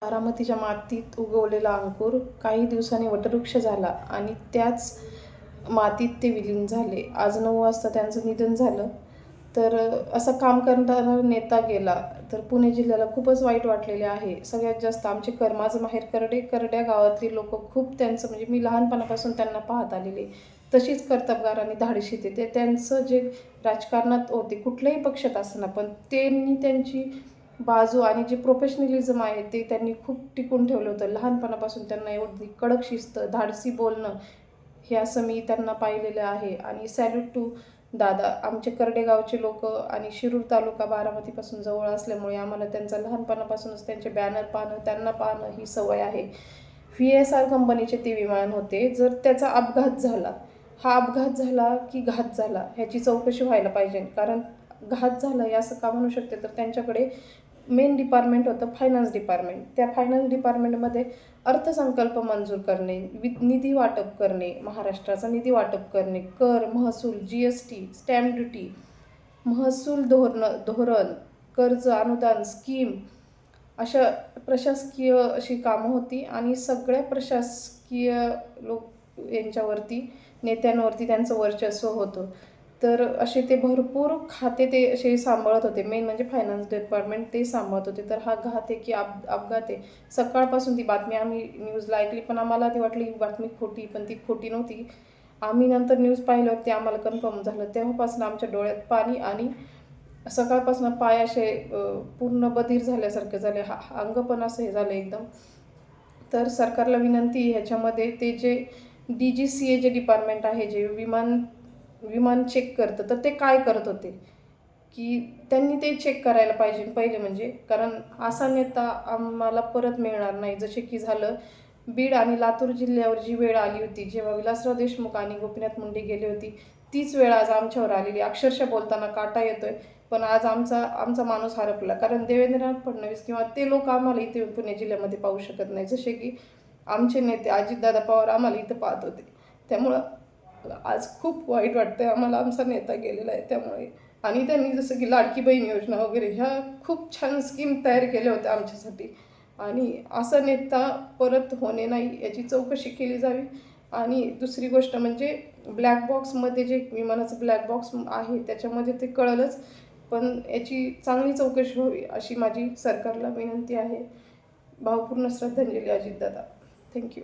बारामतीच्या मातीत उगवलेला अंकुर काही दिवसांनी वटवृक्ष झाला आणि त्याच मातीत ते विलीन झाले. आज 9 वाजता त्यांचं निधन झालं. तर असं काम करणारा नेता गेला तर पुणे जिल्ह्याला खूपच वाईट वाटलेले आहे. सगळ्यात जास्त आमचे माझं माहेर करड्या गावातली लोक खूप त्यांचं म्हणजे मी लहानपणापासून त्यांना पाहत आलेले. तशीच कर्तबगार आणि धाडशी ते त्यांचं जे राजकारणात होते कुठल्याही पक्षात असताना पण त्यांनी त्यांची बाजू आणि जे प्रोफेशनलिझम आहे ते त्यांनी खूप टिकून ठेवलं होतं. लहानपणापासून त्यांना एवढी कडक शिस्त, धाडसी बोलणं हे असं मी त्यांना पाहिलेलं आहे. आणि सॅल्यूट टू दादा. आमचे करडेगावचे लोक आणि शिरूर तालुका बारामतीपासून जवळ असल्यामुळे आम्हाला त्यांचा लहानपणापासूनच त्यांचे बॅनर पाहणं, त्यांना पाहणं ही सवय आहे. VSR कंपनीचे ते विमान होते. जर त्याचा अपघात झाला, हा अपघात झाला की घात झाला ह्याची चौकशी व्हायला पाहिजे. कारण घात झाला हे असं का म्हणू शकते तर त्यांच्याकडे मेन डिपार्टमेंट होतं फायनान्स डिपार्टमेंट. त्या फायनान्स डिपार्टमेंटमध्ये अर्थसंकल्प मंजूर करणे, निधी वाटप करणे, महाराष्ट्राचा निधी वाटप करणे, कर, महसूल, GST, स्टॅम्प ड्युटी, महसूल धोरण, कर्ज, अनुदान, स्कीम अशा प्रशासकीय अशी कामं होती. आणि सगळ्या प्रशासकीय यांच्यावरती नेत्यांवरती त्यांचं वर्चस्व होतं. तर असे ते भरपूर खाते ते असे सांभाळत होते. मेन म्हणजे फायनान्स डिपार्टमेंट ते सांभाळत होते. तर हा घात आहे की अपघात आहे. सकाळपासून ती बातमी आम्ही न्यूजला ऐकली पण आम्हाला ती वाटली ही बातमी खोटी, पण ती खोटी नव्हती. आम्ही नंतर न्यूज पाहिल्यावर ते आम्हाला कन्फर्म झालं. तेव्हापासून आमच्या डोळ्यात पाणी आणि सकाळपासून पाय असे पूर्ण बधीर झाल्यासारखे झाले. अंग पण असं हे झालं एकदम. तर सरकारला विनंती ह्याच्यामध्ये ते जे DGCA जे डिपार्टमेंट आहे जे विमान चेक करतं तर ते काय करत होते की त्यांनी ते चेक करायला पाहिजे पहिले म्हणजे. कारण असा नेता आम्हाला परत मिळणार नाही. जसे की झालं बीड आणि लातूर जिल्ह्यावर जी वेळ आली होती जेव्हा विलासराव देशमुख आणि गोपीनाथ मुंडे गेले होती, तीच वेळ आज आमच्यावर आलेली. अक्षरशः बोलताना काटा येतोय. पण आज आमचा माणूस हरपला. कारण देवेंद्रनाथ फडणवीस किंवा ते लोक आम्हाला इथे पुणे जिल्ह्यामध्ये पाहू शकत नाही. जसे की आमचे नेते अजितदादा पवार आम्हाला इथं पाहत होते. त्यामुळं आज खूप वाईट वाटतंय आम्हाला. आमचा नेता गेलेला आहे त्यामुळे. आणि त्यांनी जसं की लाडकी बहीण योजना वगैरे ह्या खूप छान स्कीम तयार केल्या होत्या आमच्यासाठी. आणि असा नेता परत होणे नाही याची चौकशी केली जावी. आणि दुसरी गोष्ट म्हणजे ब्लॅक बॉक्समध्ये जे विमानाचं ब्लॅक बॉक्स आहे त्याच्यामध्ये ते कळलंच, पण याची चांगली चौकशी व्हावी अशी माझी सरकारला विनंती आहे. भावपूर्ण श्रद्धांजली अजितदादा. थँक्यू.